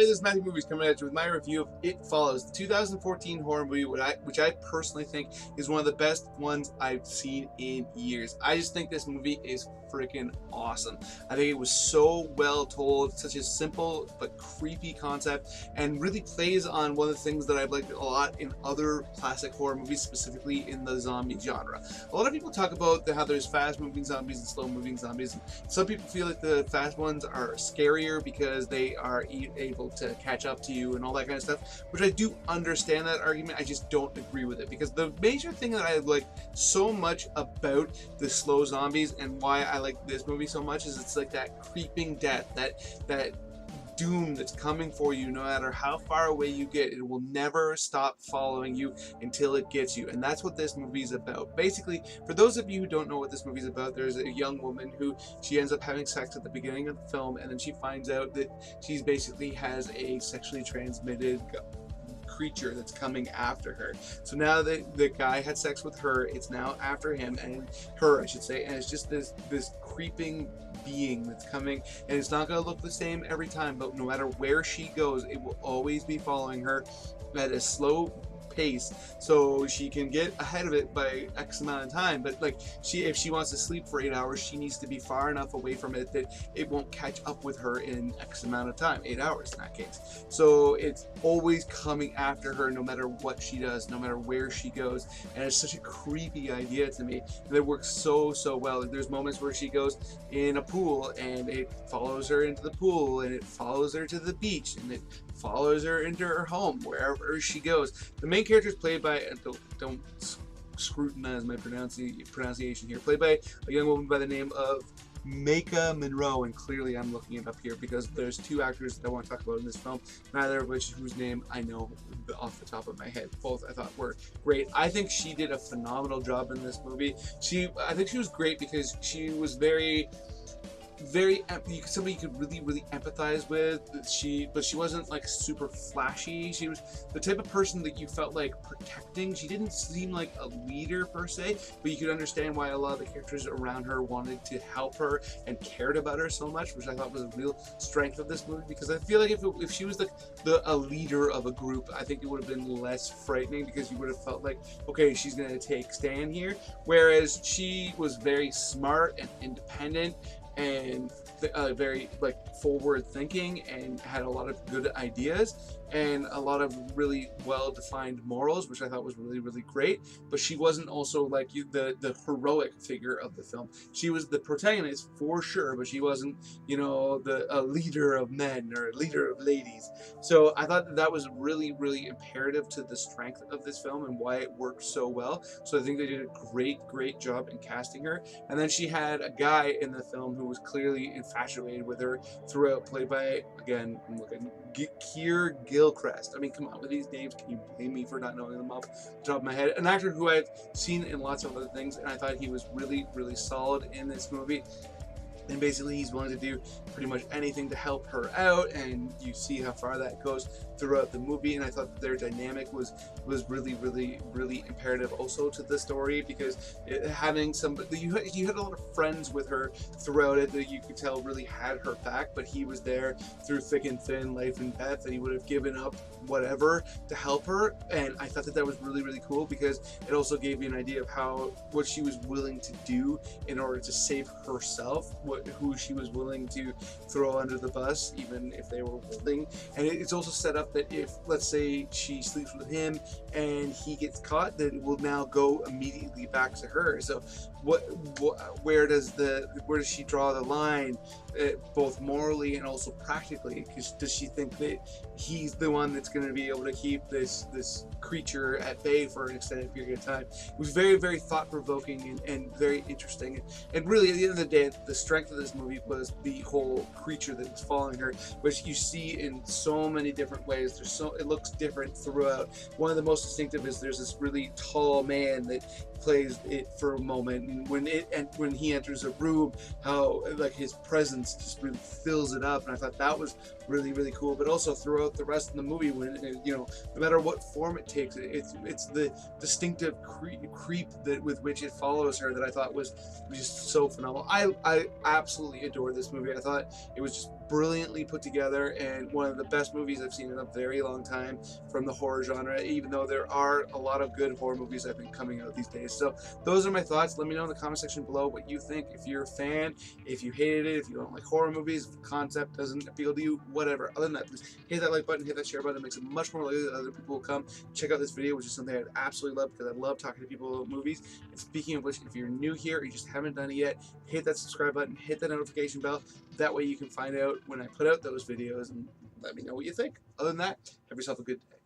everybody, this is Matthew Movies coming at you with my review of It Follows, the 2014 horror movie, which I personally think is one of the best ones I've seen in years. I just think this movie is freaking awesome. I think it was so well told, such a simple but creepy concept, and really plays on one of the things that I've liked a lot in other classic horror movies, specifically in the zombie genre. A lot of people talk about how there's fast-moving zombies and slow-moving zombies. Some people feel like the fast ones are scarier because they are able to catch up to you and all that kind of stuff, which I do understand that argument. I just don't agree with it, because the major thing that I like so much about the slow zombies and why I like this movie so much is it's like that creeping death, that doom that's coming for you. No matter how far away you get, it will never stop following you until it gets you. And that's what this movie is about. Basically, for those of you who don't know what this movie is about, there's a young woman who she ends up having sex at the beginning of the film, and then she finds out that she's basically has a sexually transmitted creature that's coming after her. So now the guy had sex with her, it's now after him, and her I should say, and it's just this creeping being that's coming, and it's not going to look the same every time, but no matter where she goes, it will always be following her at a slow pace, so she can get ahead of it by X amount of time. But like, if she wants to sleep for 8 hours, she needs to be far enough away from it that it won't catch up with her in X amount of time, 8 hours in that case. So it's always coming after her no matter what she does, no matter where she goes, and it's such a creepy idea to me, and it works so well. Like, there's moments where she goes in a pool and it follows her into the pool, and it follows her to the beach, and it follows her into her home wherever she goes. The main character is played by, don't scrutinize my pronunciation here, played by a young woman by the name of Maika Monroe, and clearly I'm looking it up here because there's two actors that I want to talk about in this film, neither of which whose name I know off the top of my head. Both I thought were great. I think she did a phenomenal job in this movie. I think she was great because she was very somebody you could really empathize with. But she wasn't like super flashy. She was the type of person that you felt like protecting. She didn't seem like a leader per se, but you could understand why a lot of the characters around her wanted to help her and cared about her so much, which I thought was a real strength of this movie. Because I feel like if she was a leader of a group, I think it would have been less frightening, because you would have felt like, okay, she's gonna take stand here. Whereas she was very smart and independent and very like forward thinking, and had a lot of good ideas and a lot of really well-defined morals, which I thought was really great. But she wasn't also like the heroic figure of the film. She was the protagonist for sure, but she wasn't, you know, a leader of men or a leader of ladies. So I thought that was really imperative to the strength of this film and why it worked so well. So I think they did a great job in casting her. And then she had a guy in the film who was clearly infatuated with her throughout, played by, again, I'm looking, Keir Gilchrist. I mean, come on, with these names, can you blame me for not knowing them off the top of my head? An actor who I've seen in lots of other things, and I thought he was really solid in this movie. And basically, he's willing to do pretty much anything to help her out, and you see how far that goes throughout the movie. And I thought their dynamic was really imperative also to the story, because having somebody, you had a lot of friends with her throughout it that you could tell really had her back, but he was there through thick and thin, life and death, and he would have given up whatever to help her. And I thought that was really cool, because it also gave you an idea of what she was willing to do in order to save herself, who she was willing to throw under the bus, even if they were willing. And it's also set up that if, let's say, she sleeps with him and he gets caught, that it will now go immediately back to her. So where does she draw the line, both morally and also practically? Because does she think that he's the one that's going to be able to keep this creature at bay for an extended period of time? It was very thought-provoking and very interesting. And really, at the end of the day, the strength of this movie was the whole creature that was following her, which you see in so many different ways. It looks different throughout. One of the most distinctive is there's this really tall man that plays it for a moment, and when he enters a room, how like his presence just really fills it up. And I thought that was really cool. But also throughout the rest of the movie, when you know, no matter what form it takes, it's the distinctive creep that with which it follows her that I thought was just so phenomenal. I absolutely adored this movie. I thought it was just brilliantly put together and one of the best movies I've seen in a very long time from the horror genre, even though there are a lot of good horror movies I think coming out these days. So those are my thoughts. Let me know in the comment section below what you think. If you're a fan, if you hated it, if you don't like horror movies, if the concept doesn't appeal to you, whatever. Other than that, please hit that like button, hit that share button. It makes it much more likely that other people will come check out this video, which is something I'd absolutely love because I love talking to people about movies. And speaking of which, if you're new here or you just haven't done it yet, hit that subscribe button, hit that notification bell. That way you can find out when I put out those videos and let me know what you think. Other than that, have yourself a good day.